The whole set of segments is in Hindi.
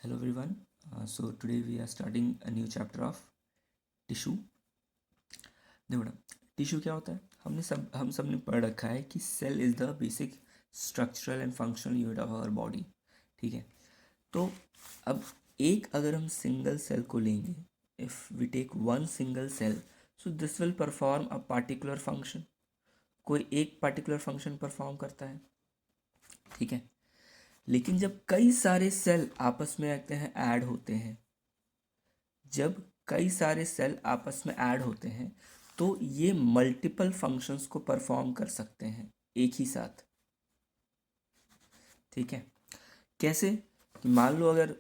Hello everyone. So today we are starting a new chapter of tissue. देखो ना, टिश्यू क्या होता है. हम सब ने पढ़ रखा है कि cell is the basic structural and functional unit of our body. ठीक है. तो अब अगर हम सिंगल सेल को लेंगे, if we take one single cell, so this will perform a particular function. कोई एक पार्टिकुलर फंक्शन परफॉर्म करता है. ठीक है. लेकिन जब कई सारे सेल आपस में आते हैं, ऐड होते हैं, जब कई सारे सेल आपस में ऐड होते हैं तो ये मल्टीपल फंक्शंस को परफॉर्म कर सकते हैं एक ही साथ. ठीक है. कैसे? कि मान लो अगर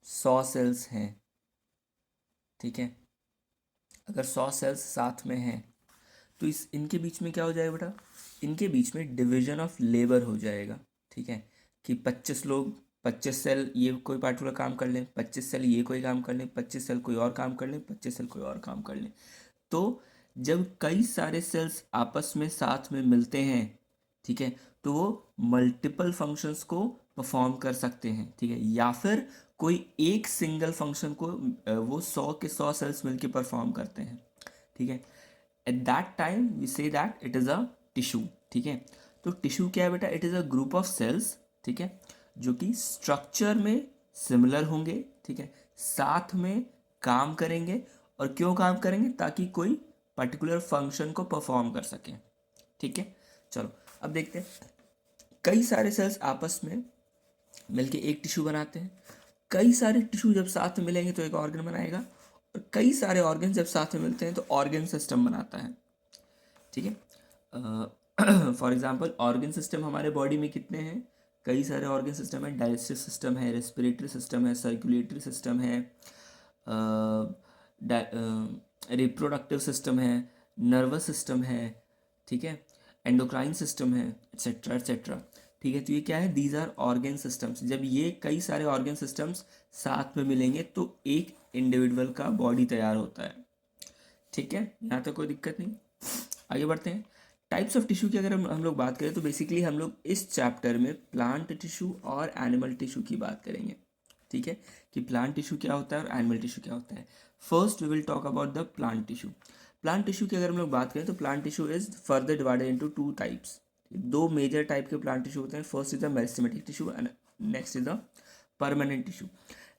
100 सेल्स हैं. ठीक है. अगर 100 सेल्स साथ में हैं तो इनके बीच में क्या हो जाएगा बेटा? इनके बीच में डिवीजन ऑफ लेबर हो जाएगा. ठीक है. कि 25 लोग, 25 सेल ये कोई पार्टिकुलर काम कर लें, 25 सेल ये कोई काम कर लें, 25 सेल कोई और काम कर लें, 25 सेल कोई और काम कर लें. तो जब कई सारे सेल्स आपस में साथ में मिलते हैं, ठीक है, तो वो मल्टीपल फंक्शंस को परफॉर्म कर सकते हैं. ठीक है. या फिर कोई एक सिंगल फंक्शन को वो 100 के 100 सेल्स मिलके परफॉर्म करते हैं. ठीक है. At that time we say that it is a tissue. ठीक है. तो टिश्यू क्या है बेटा? It is a group of cells. ठीक है. जो कि स्ट्रक्चर में सिमिलर होंगे. ठीक है. साथ में काम करेंगे. और क्यों काम करेंगे? ताकि कोई पर्टिकुलर फंक्शन को परफॉर्म कर सकें. ठीक है. चलो अब देखते हैं. कई सारे सेल्स आपस में मिलके एक टिश्यू बनाते हैं. कई सारे टिश्यू जब साथ में मिलेंगे तो एक ऑर्गन बनाएगा. और कई सारे ऑर्गन जब साथ में मिलते हैं तो ऑर्गन सिस्टम बनाता है. ठीक है. फॉर एग्जांपल ऑर्गन सिस्टम हमारे बॉडी में कितने हैं? कई सारे ऑर्गन सिस्टम है. डाइजेस्टिव सिस्टम है, रेस्पिरेटरी सिस्टम है, सर्कुलेटरी सिस्टम है, रिप्रोडक्टिव सिस्टम है, नर्वस सिस्टम है. ठीक है. एंडोक्राइन सिस्टम है, एट्सेट्रा एट्सेट्रा. ठीक है. तो ये क्या है? These are organ systems. जब ये कई सारे ऑर्गन सिस्टम्स साथ में मिलेंगे तो एक इंडिविजुअल का बॉडी तैयार होता है. ठीक है. यहाँ तक कोई दिक्कत नहीं. आगे बढ़ते हैं. टाइप्स ऑफ टिश्यू की अगर हम लोग बात करें तो बेसिकली हम लोग इस चैप्टर में प्लांट टिश्यू और एनिमल टिश्यू की बात करेंगे. ठीक है. कि प्लांट टिश्यू क्या होता है और एनिमल टिश्यू क्या होता है. First we will talk about the plant tissue. Plant tissue की अगर हम लोग बात करें तो plant tissue is further divided into two types. दो मेजर टाइप के प्लांट टिश्यू होते हैं. First is the meristematic tissue and next is the permanent tissue.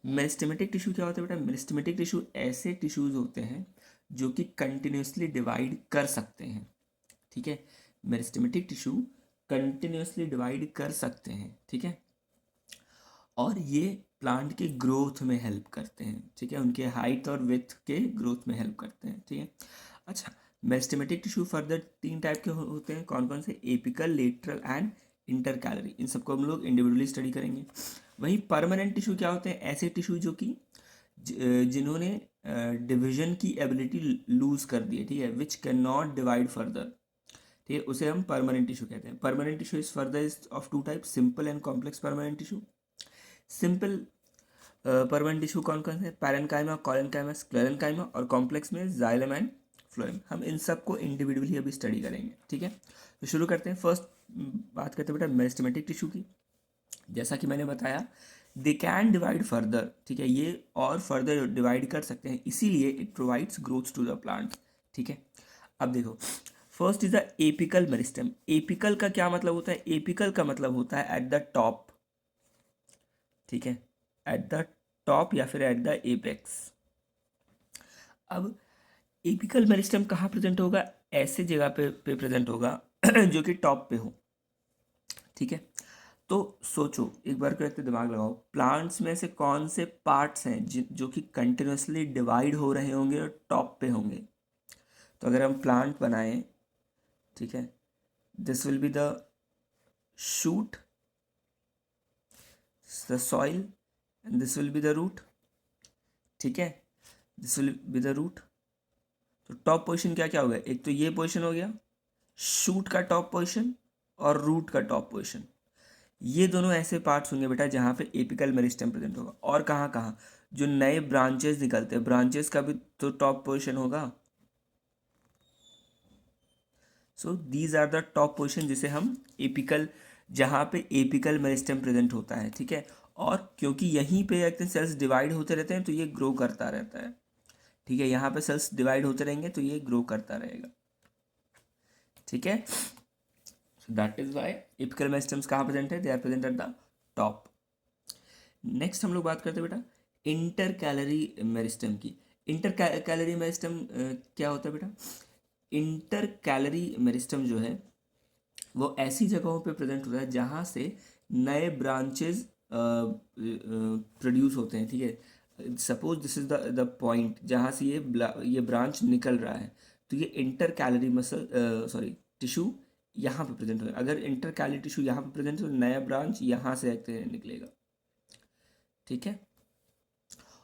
Meristematic tissue क्या होता है बेटा? मेरिस्टेमेटिक टिश्यू ऐसे टिश्यूज होते हैं जो कि कंटिन्यूसली डिवाइड कर सकते हैं. ठीक है. मेरिस्टेमेटिक टिश्यू कंटिन्यूसली डिवाइड कर सकते हैं. ठीक है. और ये प्लांट के ग्रोथ में हेल्प करते हैं. ठीक है. उनके हाइट और विड्थ के ग्रोथ में हेल्प करते हैं. ठीक है. अच्छा, मेरिस्टेमेटिक टिश्यू फर्दर 3 टाइप के होते हैं. कौन कौन से? Apical, lateral and intercalary. इन सबको हम लोग इंडिविजुअली स्टडी करेंगे. वहीं परमानेंट टिश्यू क्या होते हैं? ऐसे टिश्यू जो कि जिन्होंने डिवीजन की एबिलिटी लूज कर दी है. ठीक है. Which can not divide further. ठीक है. उसे हम परमानेंट टिश्यू कहते हैं. Permanent tissue is further is of two type, simple and complex permanent tissue. Simple permanent tissue कौन कौन से? Parenchyma, collenchyma, sclerenchyma. और कॉम्प्लेक्स में जाइलम एंड फ्लोएम. हम इन सब को इंडिविजुअली अभी स्टडी करेंगे. ठीक है. तो शुरू करते हैं. फर्स्ट बात करते हैं बेटा मेरिस्टेमेटिक टिश्यू की. जैसा कि मैंने बताया, दे कैन डिवाइड फर्दर. ठीक है. ये और फर्दर डिवाइड कर सकते हैं, इसीलिए it provides growth to the plant. ठीक है. अब देखो, first is the apical meristem. Apical का क्या मतलब होता है? एपिकल का मतलब होता है एट द टॉप. ठीक है. एट द टॉप या फिर एट द एपेक्स. अब एपिकल मेरिस्टेम कहाँ प्रेजेंट होगा? ऐसे जगह पे प्रेजेंट होगा जो कि टॉप पे हो. ठीक है. तो सोचो, एक बार करके दिमाग लगाओ, प्लांट्स में से कौन से पार्ट्स हैं जो कि कंटिन्यूसली डिवाइड हो रहे होंगे और टॉप पे होंगे. तो अगर हम प्लांट बनाएं, ठीक है, this will be the shoot, the soil and this will be the root. ठीक है. This will be the root. तो टॉप पोजीशन क्या क्या हो गया? एक तो ये पोजीशन हो गया, शूट का टॉप पोजीशन और रूट का टॉप पोजीशन. ये दोनों ऐसे पार्ट्स होंगे बेटा जहाँ पे एपिकल मेरिस्टेम प्रेजेंट होगा. और कहाँ कहाँ? जो नए ब्रांचेस निकलते हैं, ब्रांचेस का भी तो टॉप पोजीशन होगा. So these are the top position जिसे हम एपिकल, जहाँ पे एपिकल मेरिस्टेम प्रेजेंट होता है. ठीक है. और क्योंकि यहीं पे एक सेल्स डिवाइड होते रहते हैं तो ये ग्रो करता रहता है, ठीक है, यहाँ पे सेल्स डिवाइड होते रहेंगे तो ये ग्रो करता रहेगा, ठीक है। So that is why apical meristems कहाँ प्रेजेंट है, they are present at the top. Next हम लोग बात करते हैं बेटा इंटर कैलरी मेरिस्टम की। इंटर कैलरी मेरिस्टम क्या होता है बेटा, इंटर कैलरी मेरिस्टम जो है वो ऐसी जगहों पे प्रेजेंट होता है जहाँ से नए ब्रांचेस प्रोड्यूस होते हैं, ठीक है। Suppose this is the point जहाँ से ये ब्रांच निकल रहा है, तो ये inter calorie muscle sorry tissue यहाँ पे प्रेजेंट होगा। अगर इंटर कैलरी टिश्यू यहाँ पे प्रेजेंट है तो नया ब्रांच यहाँ से निकलेगा, ठीक है।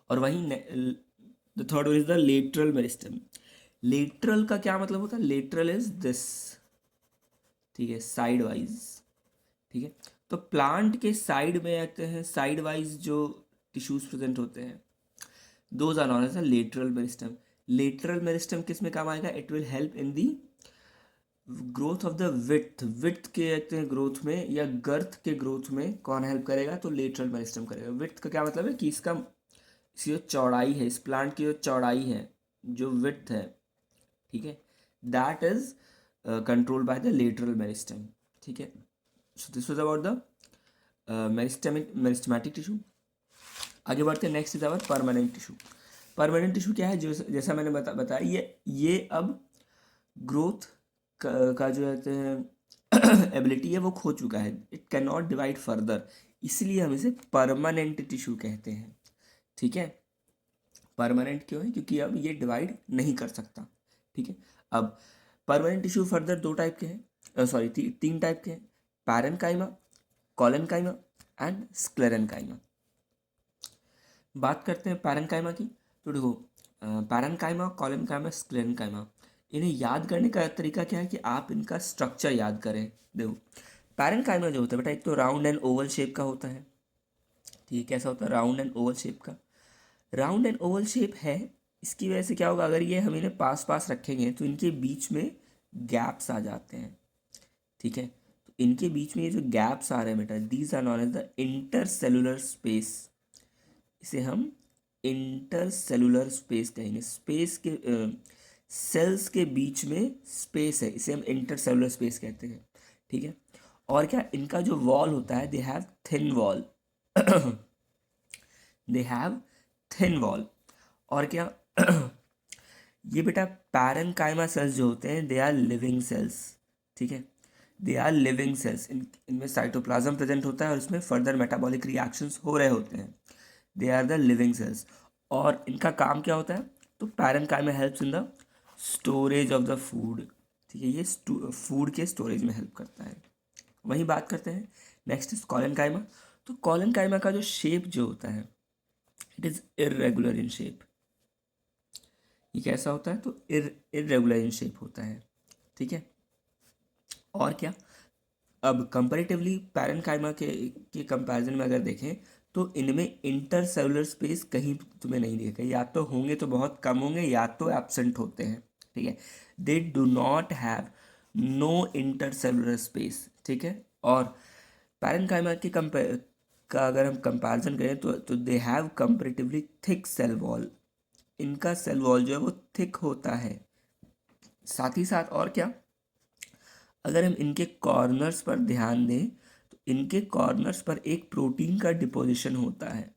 और वहीं the third one is the lateral meristem. Lateral का क्या मतलब होता है, लेटरल इज दिस, ठीक है, साइड वाइज, ठीक है। तो प्लांट के साइड में आते हैं, साइड वाइज जो टिश्यूज प्रेजेंट होते हैं, those are known as the lateral meristem. Lateral meristem किस में काम आएगा, it will help in the growth of the width, width के कहते हैं ग्रोथ में या गर्थ के ग्रोथ में कौन हेल्प करेगा, तो लेटरल मेरिस्टम करेगा। विड्थ का क्या मतलब है कि इसकी जो चौड़ाई है, इस प्लांट की जो चौड़ाई है, जो विड्थ है, ठीक है, that is control by the lateral meristem, ठीक है। So this was about the meristematic tissue. आगे बढ़ते हैं, next is our permanent tissue. Permanent tissue क्या है, जो जैसा मैंने बताया ये अब ग्रोथ का जो कहते हैं एबिलिटी है वो खो चुका है, it can not divide further, इसलिए हम इसे परमानेंट टिश्यू कहते हैं, ठीक है। परमानेंट क्यों है, क्योंकि अब ये डिवाइड नहीं कर सकता, ठीक है। अब परमानेंट टिश्यू फर्दर दो टाइप के हैं, सॉरी तीन टाइप के हैं, पैरेन्काइमा, कोलेनकाइमा एंड स्क्लेरेनकाइमा। बात करते हैं पैरेन्काइमा की, तो देखो पैरेन्काइमा, कोलेनकाइमा, स्क्लेरेनकाइमा, इन्हें याद करने का तरीका क्या है कि आप इनका स्ट्रक्चर याद करें। देखो पैरेन्काइमा जो होता है बेटा, एक तो राउंड एंड ओवल शेप का होता है, ठीक है। कैसा होता है, राउंड एंड ओवल शेप का। राउंड एंड ओवल शेप है, इसकी वजह से क्या होगा, अगर ये हम इन्हें पास पास रखेंगे तो इनके बीच में गैप्स आ जाते हैं, ठीक है। तो इनके बीच में ये जो गैप्स आ रहे हैं बेटा, these are known as the intercellular space, इसे हम इंटर सेलुलर स्पेस कहेंगे। स्पेस के सेल्स के बीच में स्पेस है, इसे हम इंटर सेलुलर स्पेस कहते हैं, ठीक है। और क्या, इनका जो वॉल होता है, they have thin wall they have thin wall. और क्या ये बेटा पैरेन्काइमा सेल्स जो होते हैं, दे आर लिविंग सेल्स, ठीक है, दे आर लिविंग सेल्स। इनमें साइटोप्लाज्म प्रेजेंट होता है और इसमें फर्दर मेटाबॉलिक रिएक्शंस हो रहे होते हैं, they are the living cells. और इनका काम क्या होता है, तो parenchyma helps in the storage of the food, ठीक है, ये फूड के स्टोरेज में हेल्प करता है। वहीं बात करते हैं, नेक्स्ट इज कोलेनकाइमा। तो कोलेनकाइमा का जो शेप जो होता है, it is irregular in shape. ये कैसा होता है, तो इरेगुलर इन शेप होता है, ठीक है। और क्या, अब कंपैरेटिवली पैरेन्काइमा के कंपैरिजन में अगर देखें तो इनमें इंटरसेलुलर स्पेस कहीं तुम्हें नहीं दिखेगा, या तो होंगे तो बहुत कम होंगे या तो एब्सेंट होते हैं, ठीक है। They do not have no intercellular space, ठीक है। और पैरेन्काइमा के का अगर हम कंपैरिजन करें तो they have comparatively thick cell wall, इनका सेल वॉल जो है वो थिक होता है। साथ ही साथ और क्या, अगर हम इनके कॉर्नर्स पर ध्यान दें तो इनके कॉर्नर्स पर एक प्रोटीन का डिपोजिशन होता है,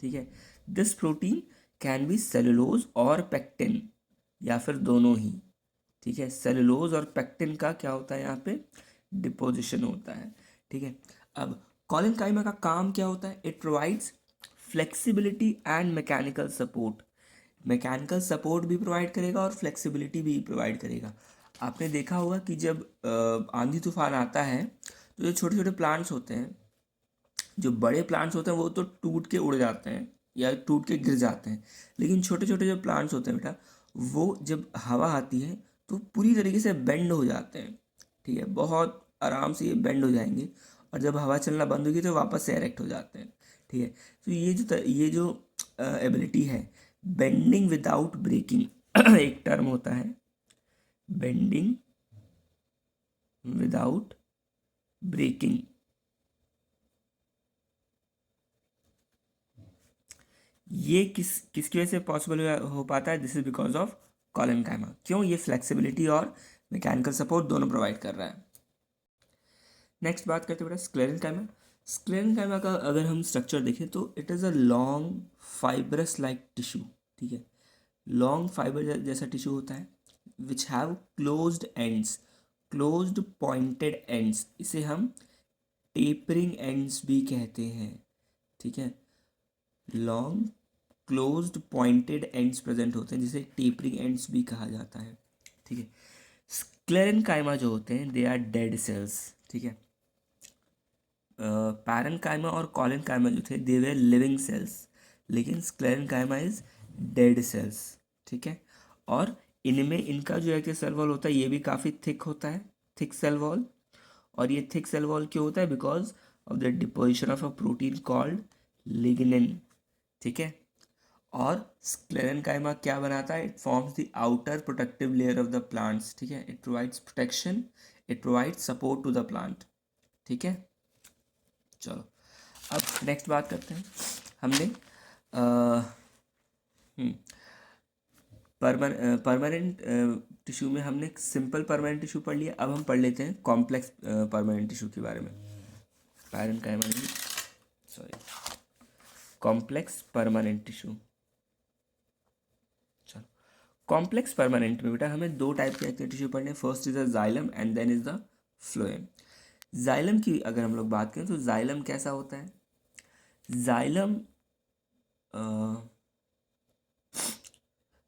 ठीक है। This protein can be cellulose और पेक्टिन, या फिर दोनों ही, ठीक है। सेलुलोज और पेक्टिन का क्या होता है यहाँ पे, डिपोजिशन होता है, ठीक है। अब कोलेनकाइमा का काम क्या होता है, it provides flexibility and mechanical support. Mechanical support भी प्रोवाइड करेगा और फ्लेक्सिबिलिटी भी प्रोवाइड करेगा। आपने देखा होगा कि जब आंधी तूफान आता है तो जो छोटे छोटे प्लांट्स होते हैं, जो बड़े प्लांट्स होते हैं वो तो टूट के उड़ जाते हैं या टूट के गिर जाते हैं, लेकिन छोटे छोटे जो प्लांट्स होते हैं बेटा, वो जब हवा आती है तो पूरी तरीके से बेंड हो जाते हैं, ठीक है, बहुत आराम से ये बेंड हो जाएंगे, और जब हवा चलना बंद होगी तो वापस से एरेक्ट हो जाते हैं, ठीक है। तो ये जो एबिलिटी है, बेंडिंग विदाउट ब्रेकिंग एक टर्म होता है, बेंडिंग विदाउट ब्रेकिंग, ये किसकी वजह से पॉसिबल हो पाता है? This is because of collenchyma. क्यों? ये फ्लेक्सिबिलिटी और मैकेनिकल सपोर्ट दोनों प्रोवाइड कर रहा है। नेक्स्ट बात करते हैं बेटा स्क्लेरेनकाइमा। स्क्लेरेनकाइमा का अगर हम स्ट्रक्चर देखें तो it is a long fibrous like tissue, ठीक है, लॉन्ग फाइबर जैसा टिश्यू होता है, which have closed ends, closed pointed ends, इसे हम टेपरिंग एंड्स भी कहते हैं, ठीक है, long closed pointed ends present होते हैं जिसे टेपरिंग एंड्स भी कहा जाता है, ठीक है। स्क्लेरेनकाइमा जो होते हैं दे आर डेड सेल्स, ठीक है। पैरेनकाइमा और कॉलेनकाइमा जो थे दे वे लिविंग सेल्स, लेकिन स्क्लेरेनकाइमा इज डेड सेल्स, ठीक है। और इनमें इनका जो एक्टिव सेल वॉल होता है ये भी काफ़ी थिक होता है, थिक सेल वॉल। और ये थिक सेल वॉल क्यों होता है? Because of the deposition of a protein called lignin, ठीक है। और स्क्लेरेनकाइमा क्या बनाता है? It forms the outer protective layer of the plants, ठीक है। It provides protection, it provides support to the plant, ठीक है। चलो अब नेक्स्ट बात करते हैं। हमने परमानेंट टिश्यू में हमने सिंपल परमानेंट टिश्यू पढ़ लिया, अब हम पढ़ लेते हैं कॉम्प्लेक्स परमानेंट टिश्यू के बारे में। पैरेनकाइमा नहीं, सॉरी, कॉम्प्लेक्स परमानेंट टिश्यू। चलो कॉम्प्लेक्स परमानेंट में बेटा हमें दो टाइप के टिश्यू पढ़ने हैं, first is the xylem and then is the phloem. Xylem की अगर हम लोग बात करें तो जाइलम कैसा होता है? जाइलम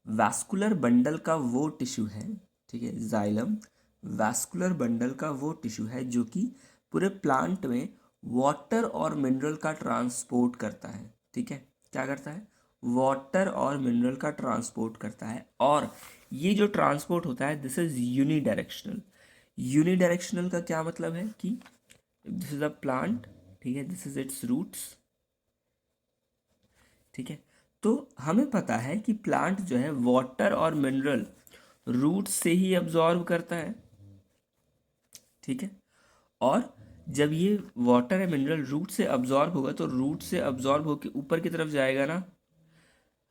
वैस्कुलर बंडल का वो टिश्यू है, ठीक है, जाइलम वैस्कुलर बंडल का वो टिश्यू है जो कि पूरे प्लांट में वाटर और मिनरल का ट्रांसपोर्ट करता है, ठीक है। क्या करता है? वाटर और मिनरल का ट्रांसपोर्ट करता है। और ये जो ट्रांसपोर्ट होता है दिस इज यूनिडायरेक्शनल। यूनिडायरेक्शनल का क्या मतलब है कि दिस इज अ प्लांट, ठीक है, दिस इज इट्स रूट्स, ठीक है। तो हमें पता है कि प्लांट जो है वाटर और मिनरल रूट से ही अब्जॉर्ब करता है, ठीक है। और जब ये वाटर या मिनरल रूट से अब्जॉर्ब होगा तो रूट से अब्जॉर्ब होके ऊपर की तरफ जाएगा ना,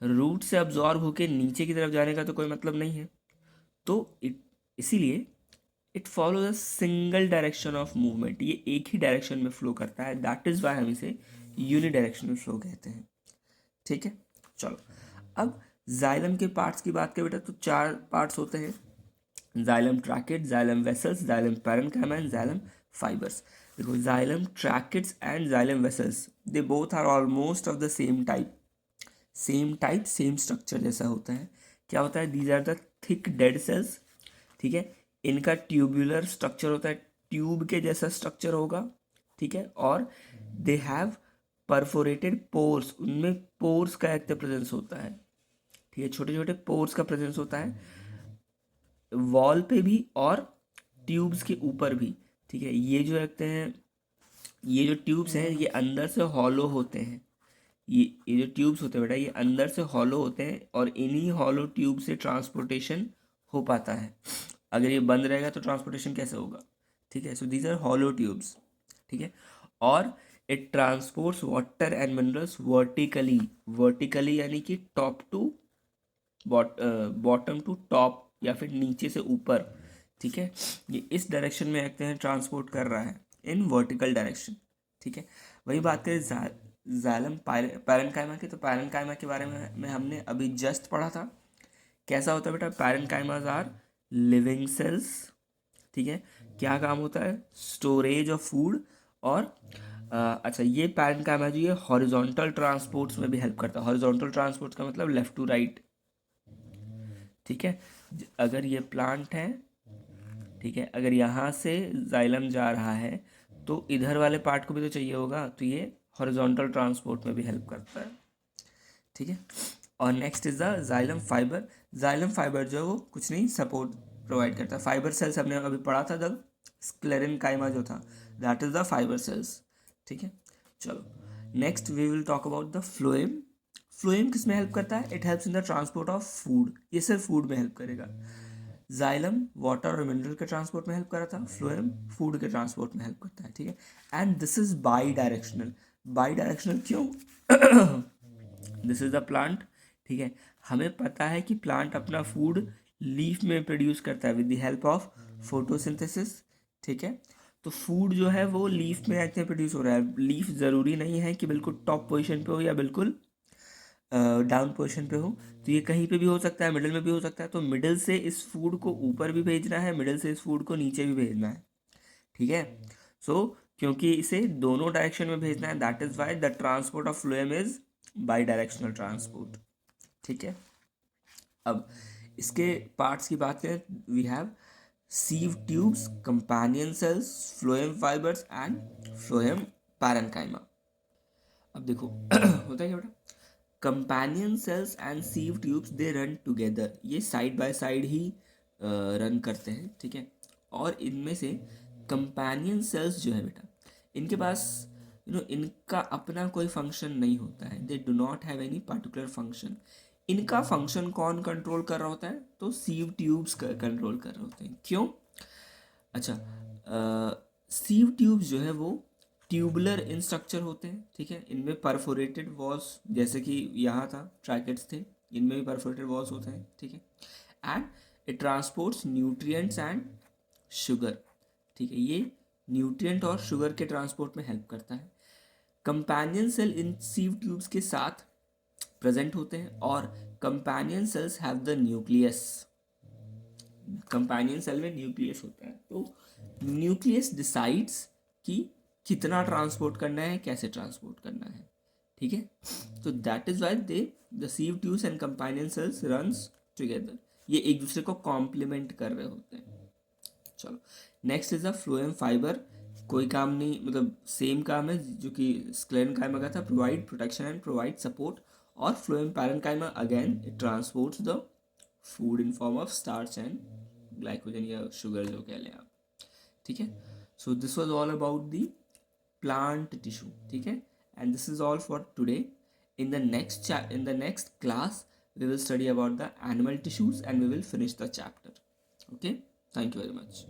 रूट से अब्जॉर्ब होके नीचे की तरफ जाने का तो कोई मतलब नहीं है। तो इसीलिए it follow the single direction of movement, ये एक ही डायरेक्शन में फ्लो करता है, दैट इज वाई हम इसे यूनिडायरेक्शनल फ्लो कहते हैं, ठीक है। चलो अब जाइलम के पार्ट्स की बात करें बेटा तो चार पार्ट्स होते हैं, xylem tracheid, xylem vessels, xylem parenchyma and xylem fibres. देखो xylem tracheids and xylem vessels they both are almost of the same type same structure जैसा होता है। क्या होता है? These are the thick dead cells, ठीक है। इनका ट्यूबुलर स्ट्रक्चर होता है, ट्यूब के जैसा स्ट्रक्चर होगा, ठीक है। और दे हैव परफोरेटेड पोर्स, उनमें पोर्स का एक्टिव प्रेजेंस होता है, ठीक है, छोटे छोटे पोर्स का प्रेजेंस होता है वॉल पे भी और ट्यूब्स के ऊपर भी, ठीक है। ये जो रखते हैं, ये जो ट्यूब्स हैं ये अंदर से हॉलो होते हैं, ये जो ट्यूब्स होते हैं बेटा ये अंदर से हॉलो होते हैं और इन्हीं हॉलो ट्यूब से ट्रांसपोर्टेशन हो पाता है। अगर ये बंद रहेगा तो ट्रांसपोर्टेशन कैसे होगा? ठीक है, so these are hollow tubes, ठीक है। और it transports water and minerals vertically, vertically यानी कि top to bottom to top या फिर नीचे से ऊपर, ठीक है। ये इस डायरेक्शन में रखते हैं, ट्रांसपोर्ट कर रहा है इन वर्टिकल डायरेक्शन, ठीक है। वही बात करें जाइलम पैरेन्काइमा की, तो पैरेन्काइमा के बारे में हमने अभी जस्ट पढ़ा था। कैसा होता है बेटा? पैरेन्काइमास आर लिविंग सेल्स, ठीक है। क्या काम होता है? Storage of food. और अच्छा ये पैरेन्काइमा जो ये हॉरिजॉन्टल ट्रांसपोर्ट्स में भी हेल्प करता है। हॉरिजॉन्टल ट्रांसपोर्ट्स का मतलब लेफ्ट टू राइट, ठीक है। अगर ये प्लांट है, ठीक है, अगर यहाँ से जाइलम जा रहा है तो इधर वाले पार्ट को भी तो चाहिए होगा, तो ये हॉरिजॉन्टल ट्रांसपोर्ट में भी हेल्प करता है, ठीक है। और next is the xylem fibre. Xylem fibre जो है वो कुछ नहीं सपोर्ट प्रोवाइड करता है। फाइबर सेल्स हमने अभी पढ़ा था जब स्क्लेरेनकाइमा जो था, that is the fibre cells, ठीक है। चलो next we will talk about the phloem. Phloem किस में हेल्प करता है? It helps in the transport of food, ये सिर्फ फूड में हेल्प करेगा। जाइलम वाटर और मिनरल के ट्रांसपोर्ट में हेल्प कर रहा था, फ्लोएम फूड के ट्रांसपोर्ट में हेल्प करता है, ठीक है। And this is bidirectional. Bidirectional क्यों? दिस इज द प्लांट, ठीक है। हमें पता है कि प्लांट अपना फूड लीफ में प्रोड्यूस करता है with the help of photosynthesis, ठीक है। तो फूड जो है वो लीफ में ऐसे प्रोड्यूस हो रहा है। लीफ ज़रूरी नहीं है कि बिल्कुल टॉप पोजीशन पे हो या बिल्कुल डाउन पोजीशन पे हो, तो ये कहीं पे भी हो सकता है, मिडिल में भी हो सकता है। तो मिडिल से इस फूड को ऊपर भी भेजना है, मिडिल से इस फूड को नीचे भी भेजना है, ठीक है। सो क्योंकि इसे दोनों डायरेक्शन में भेजना है, that is why the transport of phloem is bidirectional transport, ठीक है। अब इसके पार्ट्स की बात करें, we have sieve tubes, companion cells, phloem fibres and phloem parenchyma. अब देखो होता है क्या बेटा, companion cells and sieve tubes they run together, ये साइड बाय साइड ही रन करते हैं, ठीक है। और इनमें से कंपेनियन सेल्स जो है बेटा, इनके पास इनका अपना कोई फंक्शन नहीं होता है, they do not have any particular function. इनका फंक्शन कौन कंट्रोल कर रहा होता है, तो सीव ट्यूब्स कंट्रोल कर रहे होते हैं। क्यों? अच्छा, सीव ट्यूब्स जो है वो ट्यूबुलर इन स्ट्रक्चर होते हैं, ठीक है। इनमें परफोरेटेड वॉल्स, जैसे कि यहाँ था ट्रैकेट्स थे, इनमें भी परफोरेटेड वॉल्स होते हैं, ठीक है। And it transports nutrients and sugar, ठीक है। ये न्यूट्रिएंट और शुगर के ट्रांसपोर्ट में हेल्प करता है। Companion cell in sieve tubes के साथ प्रेजेंट होते हैं और companion cells have the nucleus, companion cell में न्यूक्लियस होता है। तो न्यूक्लियस डिसाइड्स कि कितना ट्रांसपोर्ट करना है, कैसे ट्रांसपोर्ट करना है, ठीक है। तो that is why they the sieve tubes and companion cells runs together, ये एक दूसरे को कॉम्प्लीमेंट कर रहे होते हैं। चलो next is the phloem fibre, कोई काम नहीं, मतलब सेम काम है जो कि स्क्लेरेनकाइमा का था, provide protection and provide support. और phloem parenchyma again it transports the food in form of starch and glycogen या शुगर जो कह लें आप, ठीक है। So this was all about the plant tissue, ठीक है। And this is all for today. In the next class we will study about the animal tissues and we will finish the chapter. Okay, thank you very much.